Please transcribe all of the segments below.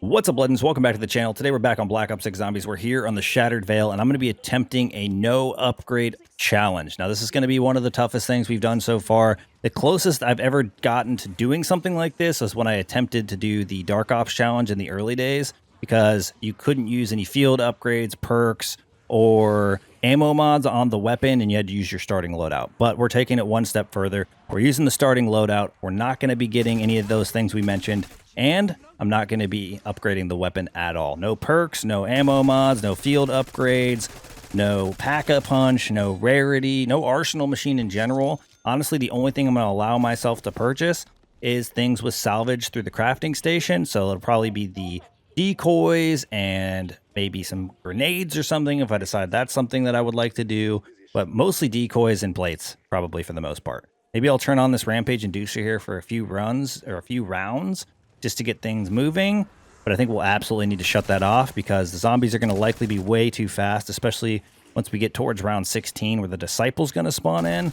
What's up, Legends? Welcome back to the channel. Today we're back on Black Ops 6 Zombies. We're here on the Shattered Veil, and I'm going to be attempting a no upgrade challenge. Now, this is going to be one of the toughest things we've done so far. The closest I've ever gotten to doing something like this was when I attempted to do the Dark Ops challenge in the early days, because you couldn't use any field upgrades, perks, or ammo mods on the weapon, and you had to use your starting loadout. But we're taking it one step further. We're using the starting loadout. We're not going to be getting any of those things we mentioned, and I'm not going to be upgrading the weapon at all. No perks, no ammo mods, no field upgrades, no pack-a-punch, no rarity, no arsenal machine in general. Honestly, the only thing I'm going to allow myself to purchase is things with salvage through the crafting station. So it'll probably be the decoys and maybe some grenades or something if I decide that's something that I would like to do. But mostly decoys and plates, probably for the most part. Maybe I'll turn on this Rampage Inducer here for a few runs or a few rounds, just to get things moving, but I think we'll absolutely need to shut that off because the zombies are going to likely be way too fast, especially once we get towards round 16 where the Disciple's going to spawn in,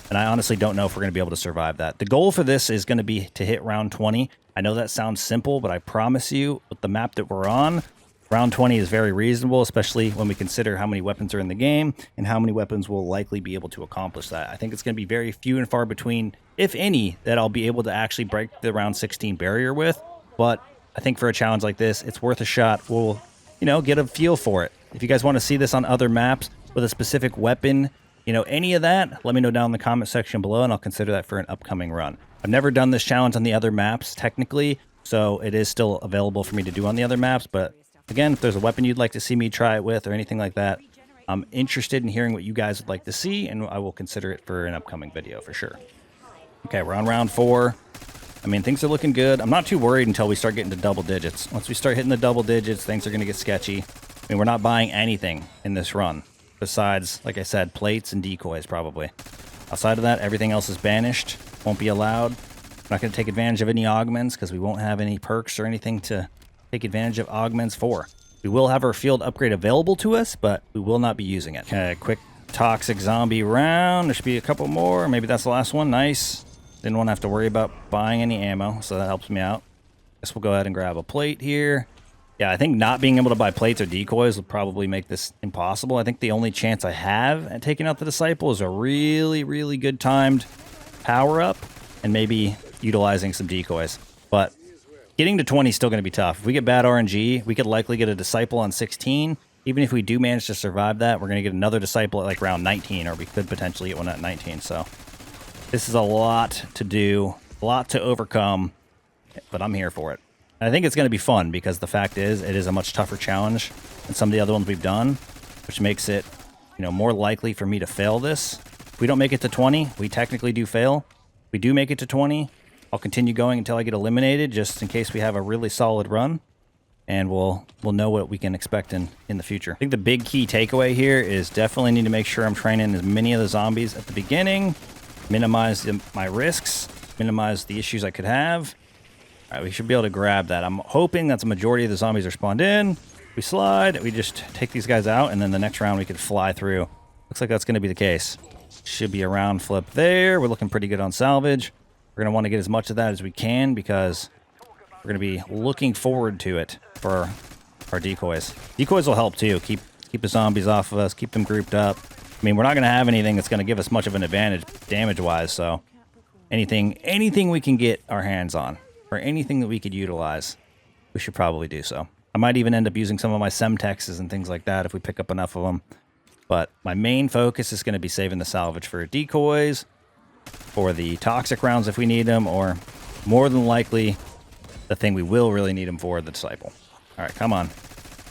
and I honestly don't know if we're going to be able to survive that. The goal for this is going to be to hit round 20. I know that sounds simple, but I promise you, with the map that we're on, round 20 is very reasonable, especially when we consider how many weapons are in the game and how many weapons will likely be able to accomplish that. I think it's going to be very few and far between, if any, that I'll be able to actually break the round 16 barrier with. But I think for a challenge like this, it's worth a shot. We'll, get a feel for it. If you guys want to see this on other maps with a specific weapon, any of that, let me know down in the comment section below, and I'll consider that for an upcoming run. I've never done this challenge on the other maps, technically, so it is still available for me to do on the other maps, but again, if there's a weapon you'd like to see me try it with or anything like that, I'm interested in hearing what you guys would like to see, and I will consider it for an upcoming video for sure. Okay, we're on round 4. I mean, things are looking good. I'm not too worried until we start getting to double digits. Once we start hitting the double digits, things are going to get sketchy. I mean, we're not buying anything in this run besides, like I said, plates and decoys probably. Outside of that, everything else is banished. Won't be allowed. I'm not going to take advantage of any augments because we won't have any perks or anything to take advantage of augments for. We will have our field upgrade available to us, but we will not be using it. Okay, quick toxic zombie round. There should be a couple more. Maybe that's the last one. Nice. Didn't want to have to worry about buying any ammo, so that helps me out. Guess we'll go ahead and grab a plate here. Yeah, I think not being able to buy plates or decoys will probably make this impossible. I think the only chance I have at taking out the Disciple is a really, really good timed power-up and maybe utilizing some decoys. But getting to 20 is still going to be tough. If we get bad RNG, we could likely get a Disciple on 16. Even if we do manage to survive that, we're going to get another Disciple at like round 19, or we could potentially get one at 19, so this is a lot to do, a lot to overcome, but I'm here for it. And I think it's going to be fun because the fact is, it is a much tougher challenge than some of the other ones we've done, which makes it, more likely for me to fail this. If we don't make it to 20, we technically do fail. If we do make it to 20, I'll continue going until I get eliminated, just in case we have a really solid run, and we'll know what we can expect in the future. I think the big key takeaway here is definitely need to make sure I'm training as many of the zombies at the beginning, minimize my risks, minimize the issues I could have. All right, we should be able to grab that. I'm hoping that the majority of the zombies are spawned in. We slide, we just take these guys out, and then the next round we could fly through. Looks like that's going to be the case. Should be a round flip there. We're looking pretty good on salvage. We're going to want to get as much of that as we can because we're going to be looking forward to it for our decoys. Decoys will help too. Keep the zombies off of us, keep them grouped up. I mean, we're not going to have anything that's going to give us much of an advantage damage-wise, so anything we can get our hands on, or anything that we could utilize, we should probably do so. I might even end up using some of my Semtexes and things like that if we pick up enough of them. But my main focus is going to be saving the salvage for decoys, for the toxic rounds if we need them, or more than likely, the thing we will really need them for, the Disciple. All right, come on.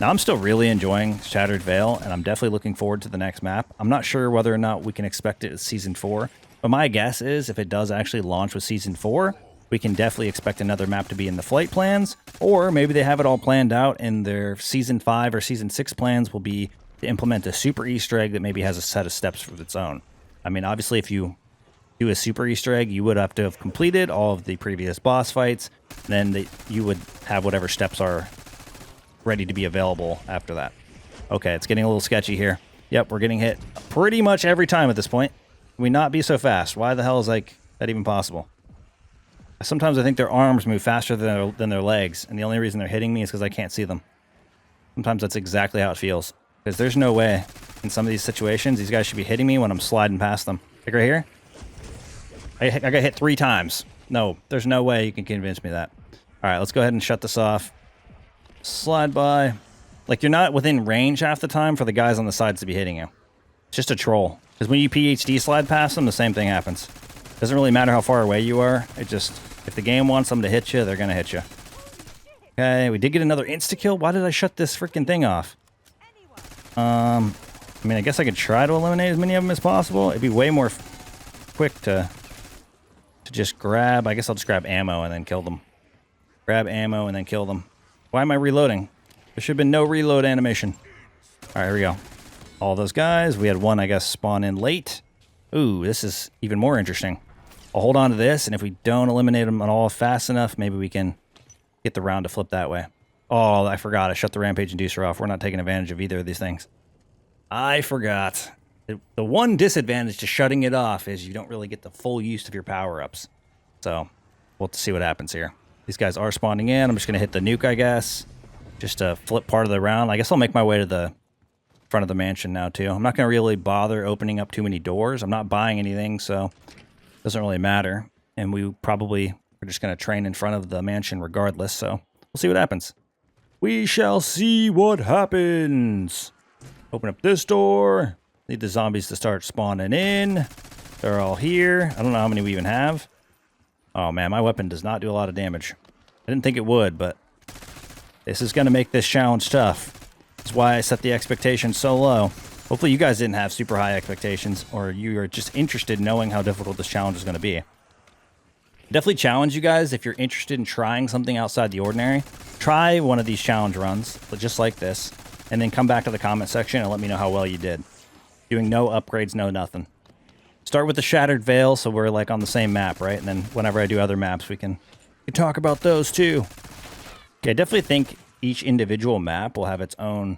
Now, I'm still really enjoying Shattered Veil, and I'm definitely looking forward to the next map. I'm not sure whether or not we can expect it at Season 4, but my guess is if it does actually launch with Season 4, we can definitely expect another map to be in the flight plans, or maybe they have it all planned out and their Season 5 or Season 6 plans will be to implement a super Easter egg that maybe has a set of steps of its own. I mean, obviously, if you do a super Easter egg, you would have to have completed all of the previous boss fights, then you would have whatever steps are ready to be available after that. Okay, it's getting a little sketchy here. Yep, we're getting hit pretty much every time at this point. Can we not be so fast? Why the hell is that even possible? Sometimes I think their arms move faster than their legs, and the only reason they're hitting me is because I can't see them. Sometimes that's exactly how it feels. Because there's no way, in some of these situations, these guys should be hitting me when I'm sliding past them. Like right here? I got hit 3 times. No, there's no way you can convince me that. Alright, let's go ahead and shut this off. Slide by. Like, you're not within range half the time for the guys on the sides to be hitting you. It's just a troll. Because when you PhD slide past them, the same thing happens. Doesn't really matter how far away you are. It just, if the game wants them to hit you, they're going to hit you. Okay, we did get another insta-kill. Why did I shut this freaking thing off? I mean, I guess I could try to eliminate as many of them as possible. It'd be way more quick to just grab. I guess I'll just grab ammo and then kill them. Grab ammo and then kill them. Why am I reloading? There should have been no reload animation. Alright, here we go. All those guys. We had one, I guess, spawn in late. Ooh, this is even more interesting. I'll hold on to this, and if we don't eliminate them at all fast enough, maybe we can get the round to flip that way. Oh, I forgot. I shut the Rampage Inducer off. We're not taking advantage of either of these things. I forgot. The one disadvantage to shutting it off is you don't really get the full use of your power-ups. So, we'll see what happens here. These guys are spawning in. I'm just going to hit the nuke, I guess. Just to flip part of the round. I guess I'll make my way to the front of the mansion now, too. I'm not going to really bother opening up too many doors. I'm not buying anything, so it doesn't really matter. And we probably are just going to train in front of the mansion regardless, so we'll see what happens. We shall see what happens. Open up this door. Need the zombies to start spawning in. They're all here. I don't know how many we even have. Oh, man, my weapon does not do a lot of damage. I didn't think it would, but this is going to make this challenge tough. That's why I set the expectations so low. Hopefully you guys didn't have super high expectations, or you are just interested in knowing how difficult this challenge is going to be. Definitely challenge you guys if you're interested in trying something outside the ordinary. Try one of these challenge runs, just like this, and then come back to the comment section and let me know how well you did. Doing no upgrades, no nothing. Start with the Shattered Veil, so we're like on the same map, right? And then whenever I do other maps, we can talk about those too. Okay, I definitely think each individual map will have its own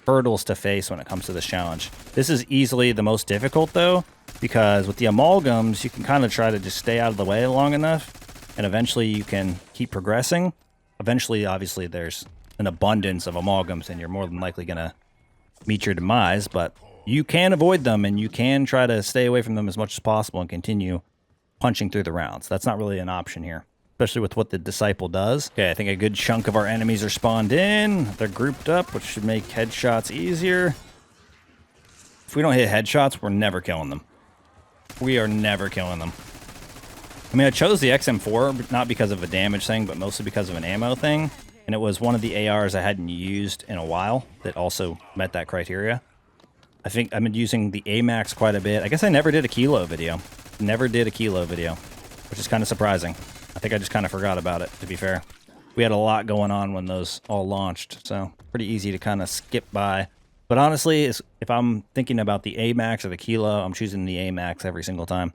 hurdles to face when it comes to this challenge. This is easily the most difficult, though, because with the amalgams, you can kind of try to just stay out of the way long enough, and eventually you can keep progressing. Eventually, obviously, there's an abundance of amalgams, and you're more than likely going to meet your demise, but you can avoid them, and you can try to stay away from them as much as possible and continue punching through the rounds. That's not really an option here, especially with what the Disciple does. Okay, I think a good chunk of our enemies are spawned in. They're grouped up, which should make headshots easier. If we don't hit headshots, we're never killing them. We are never killing them. I mean, I chose the XM4 not because of a damage thing, but mostly because of an ammo thing. And it was one of the ARs I hadn't used in a while that also met that criteria. I think I've been using the AMAX quite a bit. I guess I never did a kilo video. Never did a kilo video, which is kind of surprising. I think I just kind of forgot about it, to be fair. We had a lot going on when those all launched, so pretty easy to kind of skip by. But honestly, if I'm thinking about the AMAX or the kilo, I'm choosing the AMAX every single time.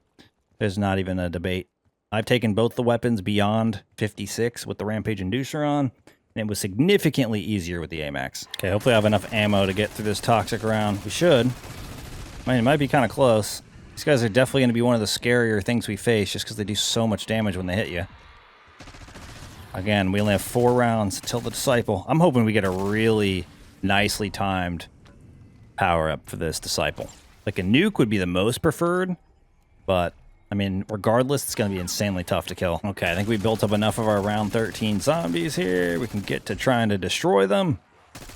There's not even a debate. I've taken both the weapons beyond 56 with the Rampage Inducer on, and it was significantly easier with the AMAX. Okay, hopefully I have enough ammo to get through this toxic round. We should. I mean, it might be kind of close. These guys are definitely going to be one of the scarier things we face just because they do so much damage when they hit you. Again, we only have 4 rounds till the Disciple. I'm hoping we get a really nicely timed power-up for this Disciple. Like a nuke would be the most preferred, but I mean, regardless, it's going to be insanely tough to kill. Okay, I think we built up enough of our round 13 zombies here. We can get to trying to destroy them.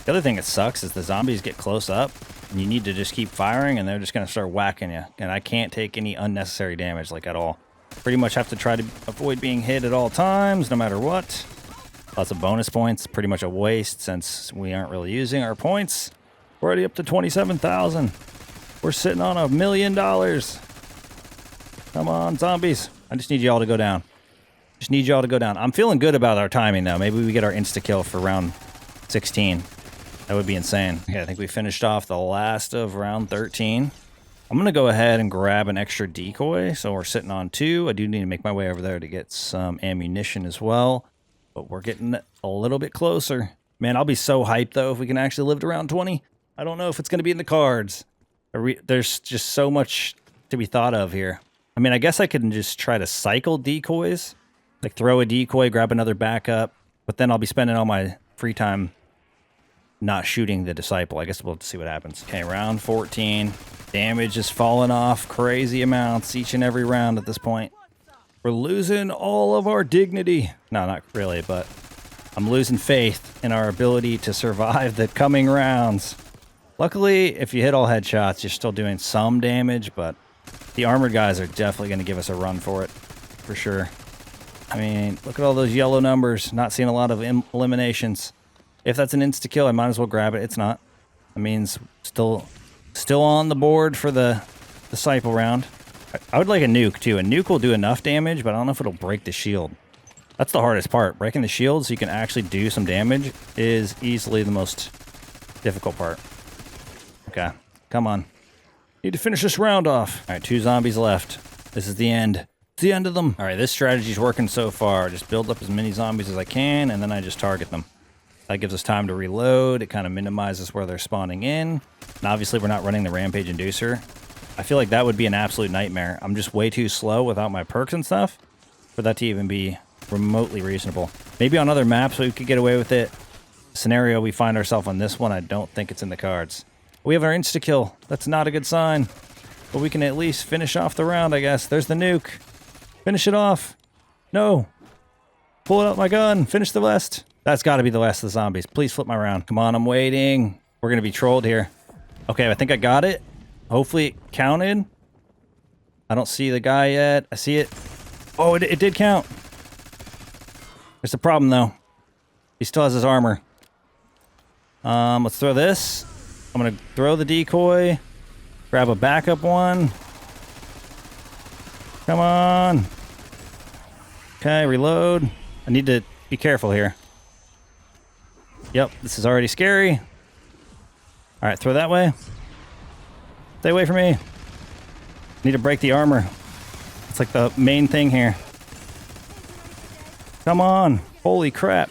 The other thing that sucks is the zombies get close up, and you need to just keep firing, and they're just going to start whacking you. And I can't take any unnecessary damage, like, at all. Pretty much have to try to avoid being hit at all times, no matter what. Lots of bonus points. Pretty much a waste, since we aren't really using our points. We're already up to 27,000. We're sitting on $1 million. Come on, zombies. I just need y'all to go down. Just need y'all to go down. I'm feeling good about our timing, though. Maybe we get our insta-kill for round 16. That would be insane. Okay, I think we finished off the last of round 13. I'm going to go ahead and grab an extra decoy. So we're sitting on 2. I do need to make my way over there to get some ammunition as well. But we're getting a little bit closer. Man, I'll be so hyped, though, if we can actually live to round 20. I don't know if it's going to be in the cards. There's just so much to be thought of here. I mean, I guess I could just try to cycle decoys Like throw a decoy, grab another backup, but then I'll be spending all my free time not shooting the disciple. I guess we'll see what happens. Okay, round 14. Damage is falling off crazy amounts each and every round at this point. We're losing all of our dignity. No, not really, but I'm losing faith in our ability to survive the coming rounds. Luckily, if you hit all headshots, you're still doing some damage, but the armored guys are definitely going to give us a run for it, for sure. I mean, look at all those yellow numbers. Not seeing a lot of eliminations. If that's an insta-kill, I might as well grab it. It's not. That means still on the board for the disciple round. I would like a nuke, too. A nuke will do enough damage, but I don't know if it'll break the shield. That's the hardest part. Breaking the shield so you can actually do some damage is easily the most difficult part. Okay, come on. Need to finish this round off. All right, 2 zombies left. This is the end. It's the end of them. All right, this strategy's working so far. Just build up as many zombies as I can, and then I just target them. That gives us time to reload. It kind of minimizes where they're spawning in. And obviously, we're not running the Rampage Inducer. I feel like that would be an absolute nightmare. I'm just way too slow without my perks and stuff for that to even be remotely reasonable. Maybe on other maps we could get away with it. Scenario we find ourselves on this one, I don't think it's in the cards. We have our insta-kill. That's not a good sign. But we can at least finish off the round, I guess. There's the nuke. Finish it off. No. Pull it out my gun. Finish the last. That's got to be the last of the zombies. Please flip my round. Come on, I'm waiting. We're going to be trolled here. Okay, I think I got it. Hopefully it counted. I don't see the guy yet. I see it. Oh, it did count. There's a problem, though. He still has his armor. Let's throw this. I'm going to throw the decoy. Grab a backup one. Come on. Okay, reload. I need to be careful here. Yep, this is already scary. All right, throw that way. Stay away from me. Need to break the armor. It's like the main thing here. Come on. Holy crap.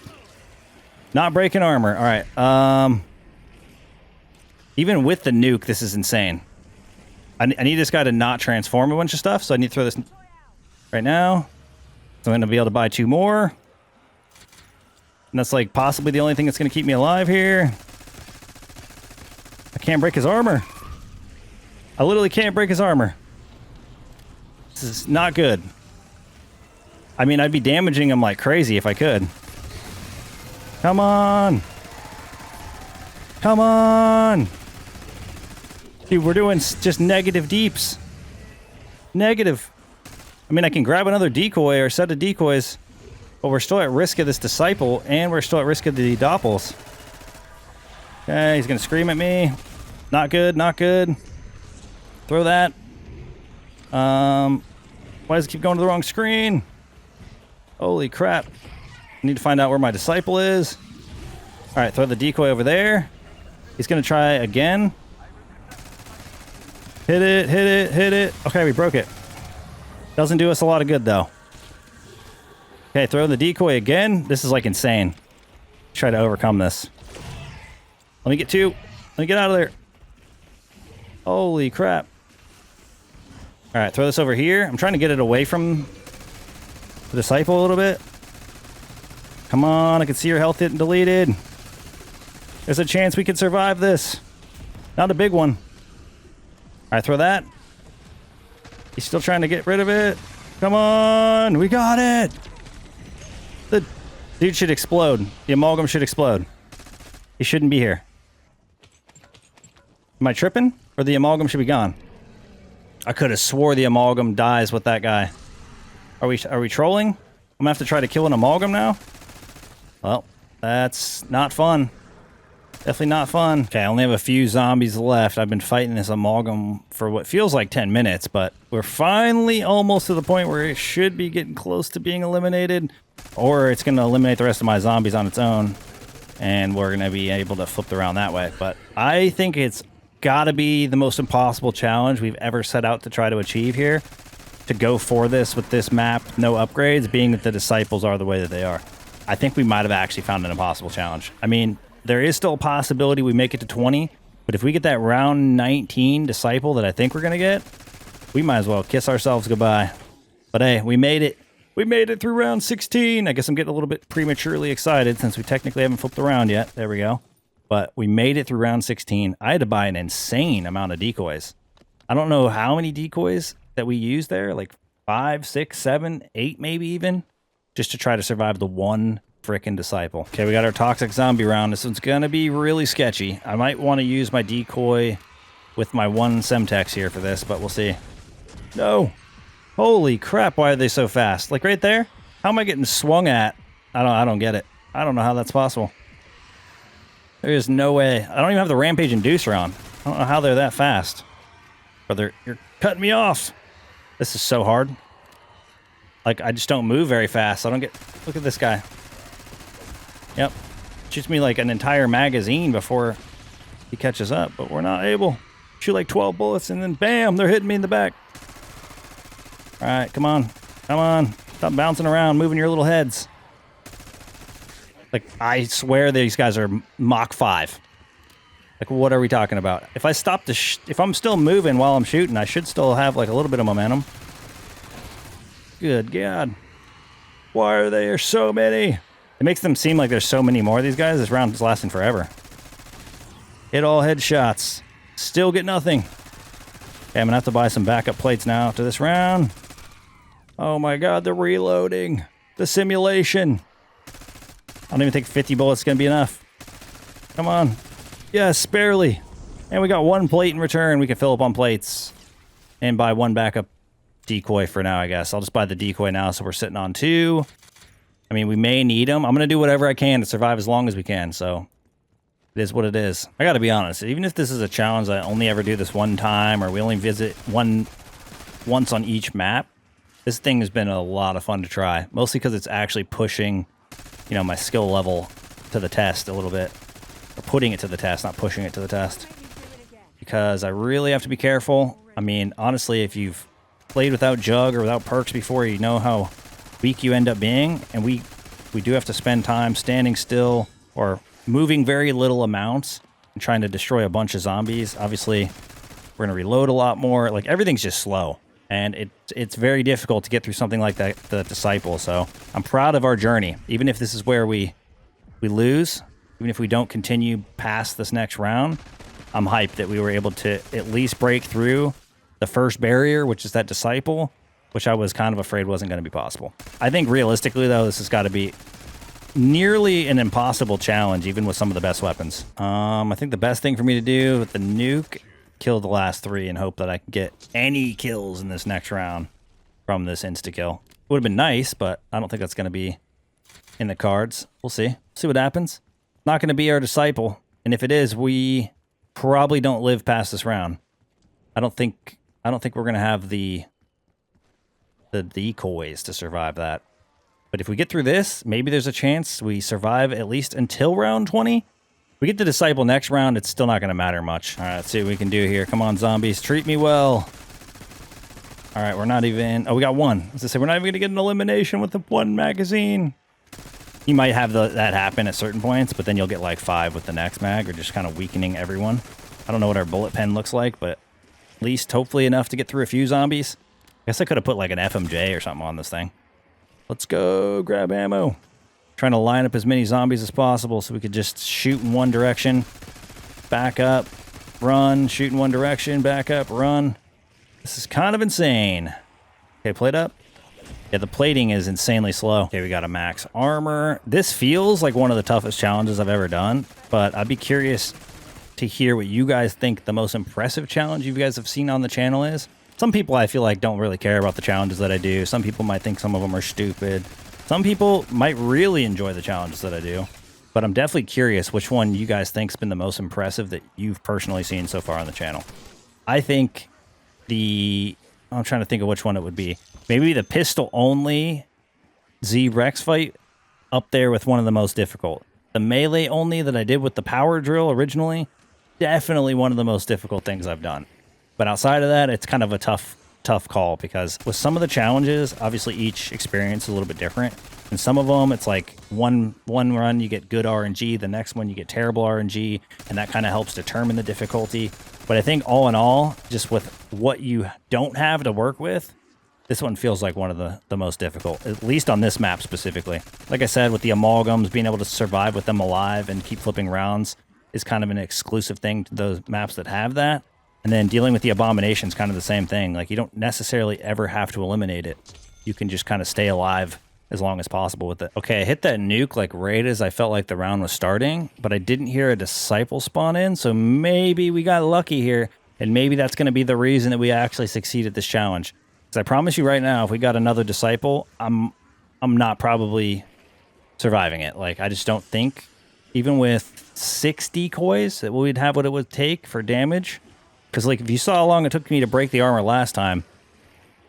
Not breaking armor. All right. Even with the nuke, this is insane. I need this guy to not transform a bunch of stuff, so I need to throw this right now. So I'm going to be able to buy 2 more. And that's like possibly the only thing that's going to keep me alive here. I can't break his armor. I literally can't break his armor. This is not good. I mean, I'd be damaging him like crazy if I could. Come on. Come on. Dude, we're doing just negative deeps. Negative. I mean, I can grab another decoy or set of decoys, but we're still at risk of this disciple, and we're still at risk of the doppels. Okay, he's going to scream at me. Not good, not good. Throw that. Why does it keep going to the wrong screen? Holy crap. I need to find out where my disciple is. All right, throw the decoy over there. He's going to try again. Hit it, hit it, hit it. Okay, we broke it. Doesn't do us a lot of good, though. Okay, throw the decoy again. This is, like, insane. Try to overcome this. Let me get 2. Let me get out of there. Holy crap. All right, throw this over here. I'm trying to get it away from the disciple a little bit. Come on, I can see your health getting deleted. There's a chance we can survive this. Not a big one. All right, throw that. He's still trying to get rid of it. Come on, we got it. The dude should explode. The amalgam should explode. He shouldn't be here. Am I tripping? Or the amalgam should be gone? I could have swore the amalgam dies with that guy. Are we trolling? I'm gonna have to try to kill an amalgam now? Well, that's not fun. Definitely not fun. Okay, I only have a few zombies left. I've been fighting this amalgam for what feels like 10 minutes, but we're finally almost to the point where it should be getting close to being eliminated, or it's going to eliminate the rest of my zombies on its own, and we're going to be able to flip the round that way. But I think it's got to be the most impossible challenge we've ever set out to try to achieve here, to go for this with this map, no upgrades, being that the disciples are the way that they are. I think we might have actually found an impossible challenge. I mean, there is still a possibility we make it to 20, but if we get that round 19 disciple that I think we're going to get, we might as well kiss ourselves goodbye. But hey, we made it. We made it through round 16. I guess I'm getting a little bit prematurely excited since we technically haven't flipped around yet. There we go. But we made it through round 16. I had to buy an insane amount of decoys. I don't know how many decoys that we used there, like 5, 6, 7, 8 maybe even, just to try to survive the one frickin' disciple. Okay, we got our toxic zombie round. This one's gonna be really sketchy. I might want to use my decoy with my one Semtex here for this, but we'll see. No. Holy crap, why are they so fast? Like right there? How am I getting swung at? I don't get it. I don't know how that's possible. There is no way. I don't even have the rampage inducer on. I don't know how they're that fast. Brother, you're cutting me off. This is so hard. Like, I just don't move very fast. I don't get... Look at this guy. Yep. Shoots me like an entire magazine before he catches up, but we're not able. Shoot like 12 bullets and then bam, they're hitting me in the back. All right, come on. Come on. Stop bouncing around, moving your little heads. Like, I swear these guys are Mach 5. Like, what are we talking about? If I stop if I'm still moving while I'm shooting, I should still have like a little bit of momentum. Good God. Why are there so many? It makes them seem like there's so many more of these guys. This round is lasting forever. Hit all headshots. Still get nothing. Okay, I'm gonna have to buy some backup plates now after this round. Oh my God, the reloading. The simulation. I don't even think 50 bullets is gonna be enough. Come on. Yes, barely. And we got one plate in return. We can fill up on plates and buy one backup decoy for now, I guess. I'll just buy the decoy now so we're sitting on 2. I mean, we may need them. I'm going to do whatever I can to survive as long as we can, so it is what it is. I got to be honest. Even if this is a challenge I only ever do this one time or we only visit once on each map, this thing has been a lot of fun to try. Mostly because it's actually pushing, you know, my skill level to the test a little bit. Or putting it to the test, not pushing it to the test. Because I really have to be careful. I mean, honestly, if you've played without Jug or without perks before, you know how weak you end up being. And we do have to spend time standing still or moving very little amounts and trying to destroy a bunch of zombies. Obviously, we're going to reload a lot more. Like, everything's just slow. And it's very difficult to get through something like that, the Disciple. So I'm proud of our journey. Even if this is where we lose, even if we don't continue past this next round, I'm hyped that we were able to at least break through the first barrier, which is that Disciple, which I was kind of afraid wasn't going to be possible. I think realistically, though, this has got to be nearly an impossible challenge, even with some of the best weapons. I think the best thing for me to do with the nuke, kill the last 3 and hope that I can get any kills in this next round from this insta-kill. Would have been nice, but I don't think that's going to be in the cards. We'll see. See what happens. Not going to be our Disciple, and if it is, we probably don't live past this round. I don't think we're going to have the decoys to survive that. But if we get through this, maybe there's a chance we survive at least until round 20. If we get the Disciple next round, it's still not going to matter much. All right, let's see what we can do here. Come on, zombies. Treat me well. All right, we're not even... Oh, we got one. As I say, we're not even going to get an elimination with the one magazine. You might have that happen at certain points, but then you'll get like 5 with the next mag, or just kind of weakening everyone. I don't know what our bullet pen looks like, but at least hopefully enough to get through a few zombies. I guess I could have put like an FMJ or something on this thing. Let's go grab ammo. Trying to line up as many zombies as possible so we could just shoot in one direction, back up, run, shoot in one direction, back up, run. This is kind of insane. Okay, plate up. Yeah, the plating is insanely slow. Okay, we got a max armor. This feels like one of the toughest challenges I've ever done, but I'd be curious to hear what you guys think the most impressive challenge you guys have seen on the channel is. Some people I feel like don't really care about the challenges that I do. Some people might think some of them are stupid. Some people might really enjoy the challenges that I do. But I'm definitely curious which one you guys think's been the most impressive that you've personally seen so far on the channel. I think I'm trying to think of which one it would be. Maybe the pistol only Z-Rex fight up there with one of the most difficult. The melee only that I did with the power drill originally, definitely one of the most difficult things I've done. But outside of that, it's kind of a tough call, because with some of the challenges, obviously each experience is a little bit different. And some of them, it's like one run you get good RNG, the next one you get terrible RNG, and that kind of helps determine the difficulty. But I think all in all, just with what you don't have to work with, This one feels like one of the most difficult, at least on this map specifically. Like I said, with the amalgams, being able to survive with them alive and keep flipping rounds is kind of an exclusive thing to those maps that have that. And then dealing with the abomination is kind of the same thing. Like, you don't necessarily ever have to eliminate it. You can just kind of stay alive as long as possible with it. Okay, I hit that nuke like right as I felt like the round was starting, but I didn't hear a disciple spawn in, so maybe we got lucky here, and maybe that's going to be the reason that we actually succeed at this challenge. Because I promise you right now, if we got another disciple, I'm not probably surviving it. Like, I just don't think, even with 6 decoys, that we'd have what it would take for damage. Because, like, if you saw how long it took me to break the armor last time,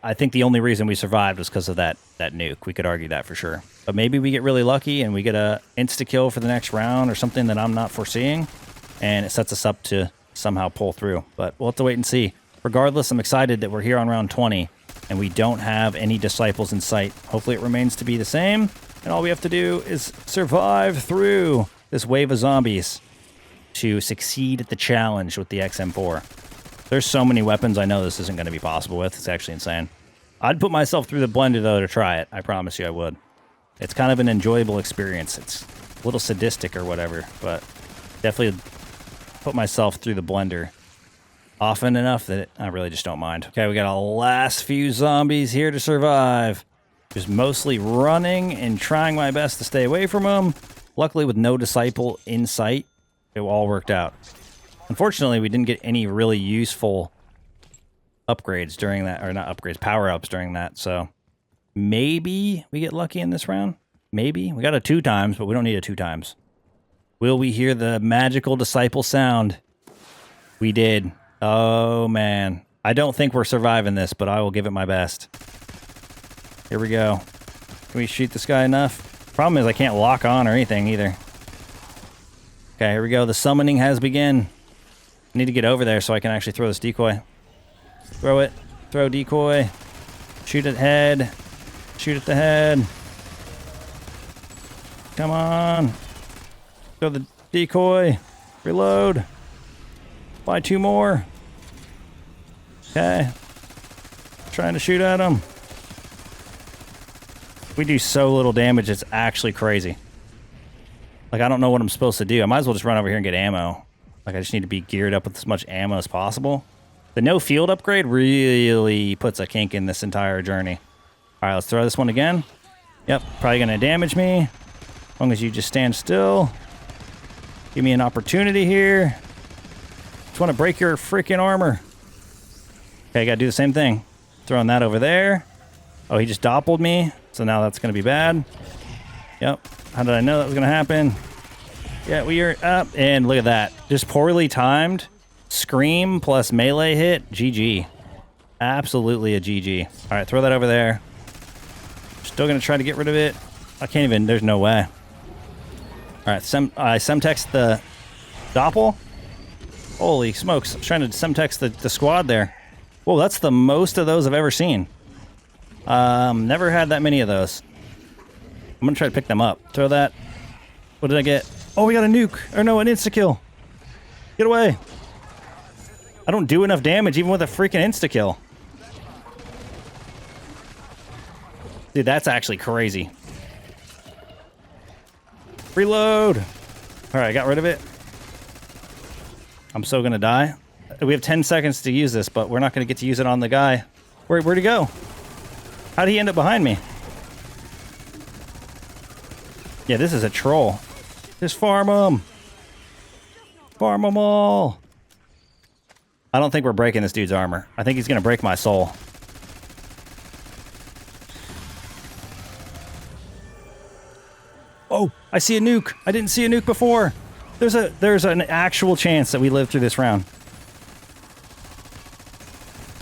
I think the only reason we survived was because of that nuke. We could argue that for sure. But maybe we get really lucky and we get a insta-kill for the next round or something that I'm not foreseeing, and it sets us up to somehow pull through. But we'll have to wait and see. Regardless, I'm excited that we're here on round 20, and we don't have any disciples in sight. Hopefully it remains to be the same, and all we have to do is survive through this wave of zombies to succeed at the challenge with the XM4. There's so many weapons I know this isn't going to be possible with. It's actually insane. I'd put myself through the blender, though, to try it. I promise you I would. It's kind of an enjoyable experience. It's a little sadistic or whatever, but definitely put myself through the blender often enough that I really just don't mind. Okay, we got our last few zombies here to survive. Just mostly running and trying my best to stay away from them. Luckily, with no disciple in sight, it all worked out. Unfortunately, we didn't get any really useful upgrades during that, or not upgrades, power-ups during that, so maybe we get lucky in this round. Maybe. We got a 2 times, but we don't need a 2 times. Will we hear the magical disciple sound? We did. Oh, man. I don't think we're surviving this, but I will give it my best. Here we go. Can we shoot this guy enough? Problem is I can't lock on or anything either. Okay, here we go. The summoning has begun. I need to get over there so I can actually throw this decoy. Throw it. Throw decoy. Shoot at head. Shoot at the head. Come on. Throw the decoy. Reload. Buy 2 more. Okay. Trying to shoot at him. We do so little damage, it's actually crazy. Like, I don't know what I'm supposed to do. I might as well just run over here and get ammo. Like, I just need to be geared up with as much ammo as possible. The no field upgrade really puts a kink in this entire journey. All right, let's throw this one again. Yep, probably going to damage me. As long as you just stand still. Give me an opportunity here. Just want to break your freaking armor. Okay, got to do the same thing. Throwing that over there. Oh, he just doppeled me. So now that's going to be bad. Yep. How did I know that was going to happen? Yeah, we are up. And look at that. Just poorly timed. Scream plus melee hit. GG. Absolutely a GG. All right, throw that over there. Still going to try to get rid of it. I can't even. There's no way. All right, I semtext the doppel. Holy smokes. I was trying to semtext the squad there. Whoa, that's the most of those I've ever seen. Never had that many of those. I'm gonna try to pick them up. Throw that. What did I get? Oh, we got a nuke. Or no, an insta-kill. Get away. I don't do enough damage even with a freaking insta-kill. Dude, that's actually crazy. Reload. Alright, I got rid of it. I'm so gonna die. We have 10 seconds to use this, but we're not gonna get to use it on the guy. Where'd he go? How'd he end up behind me? Yeah, this is a troll. Just farm them. Farm them all. I don't think we're breaking this dude's armor. I think he's gonna break my soul. Oh, I see a nuke. I didn't see a nuke before. There's an actual chance that we live through this round.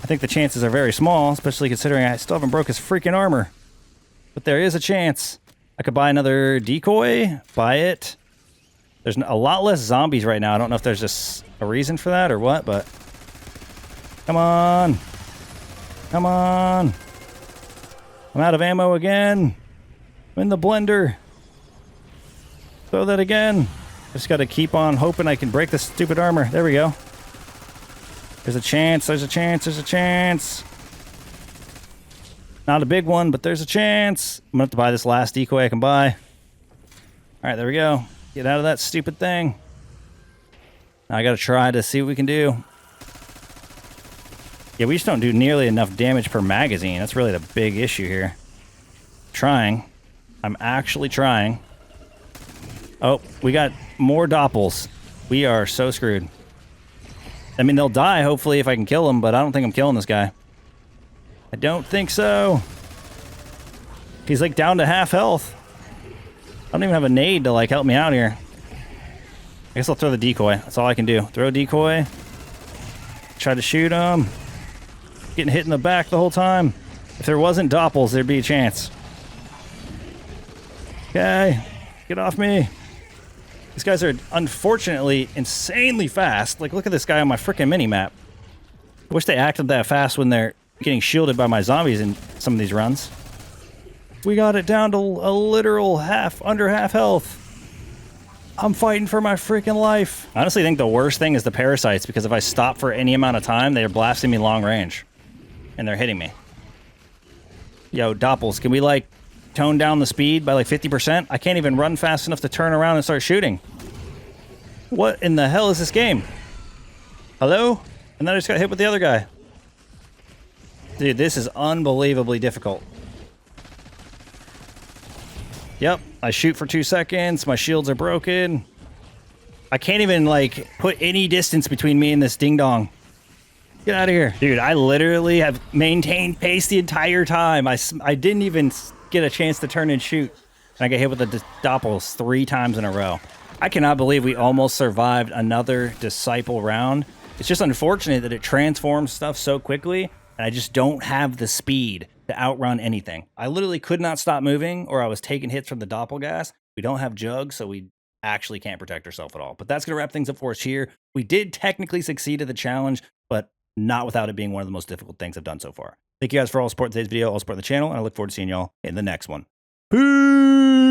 I think the chances are very small, especially considering I still haven't broke his freaking armor. But there is a chance. I could buy another decoy, buy it. There's a lot less zombies right now. I don't know if there's just a reason for that or what, but... Come on. Come on. I'm out of ammo again. I'm in the blender. Throw that again. Just got to keep on hoping I can break this stupid armor. There we go. There's a chance. There's a chance. There's a chance. Not a big one, but there's a chance. I'm gonna have to buy this last decoy I can buy. All right, there we go. Get out of that stupid thing. Now I gotta try to see what we can do. Yeah, we just don't do nearly enough damage per magazine. That's really the big issue here. Trying. I'm actually trying. Oh, we got more doppels. We are so screwed. I mean, they'll die, hopefully, if I can kill them, but I don't think I'm killing this guy. I don't think so. He's, like, down to half health. I don't even have a nade to, like, help me out here. I guess I'll throw the decoy. That's all I can do. Throw a decoy. Try to shoot him. Getting hit in the back the whole time. If there wasn't doppels, there'd be a chance. Okay. Get off me. These guys are, unfortunately, insanely fast. Like, look at this guy on my freaking mini-map. I wish they acted that fast when they're getting shielded by my zombies in some of these runs. We got it down to a literal under half health. I'm fighting for my freaking life. I honestly think the worst thing is the parasites, because if I stop for any amount of time, they're blasting me long range. And they're hitting me. Yo, Doppels, can we, like, tone down the speed by, like, 50%? I can't even run fast enough to turn around and start shooting. What in the hell is this game? Hello? And then I just got hit with the other guy. Dude, this is unbelievably difficult. Yep, I shoot for 2 seconds. My shields are broken. I can't even, like, put any distance between me and this ding-dong. Get out of here. Dude, I literally have maintained pace the entire time. I didn't even get a chance to turn and shoot. And I got hit with the doppels 3 times in a row. I cannot believe we almost survived another Disciple round. It's just unfortunate that it transforms stuff so quickly, and I just don't have the speed to outrun anything. I literally could not stop moving, or I was taking hits from the doppelgas. We don't have jugs, so we actually can't protect ourselves at all. But that's going to wrap things up for us here. We did technically succeed at the challenge, but not without it being one of the most difficult things I've done so far. Thank you guys for all support today's video, all support the channel, and I look forward to seeing y'all in the next one. Peace!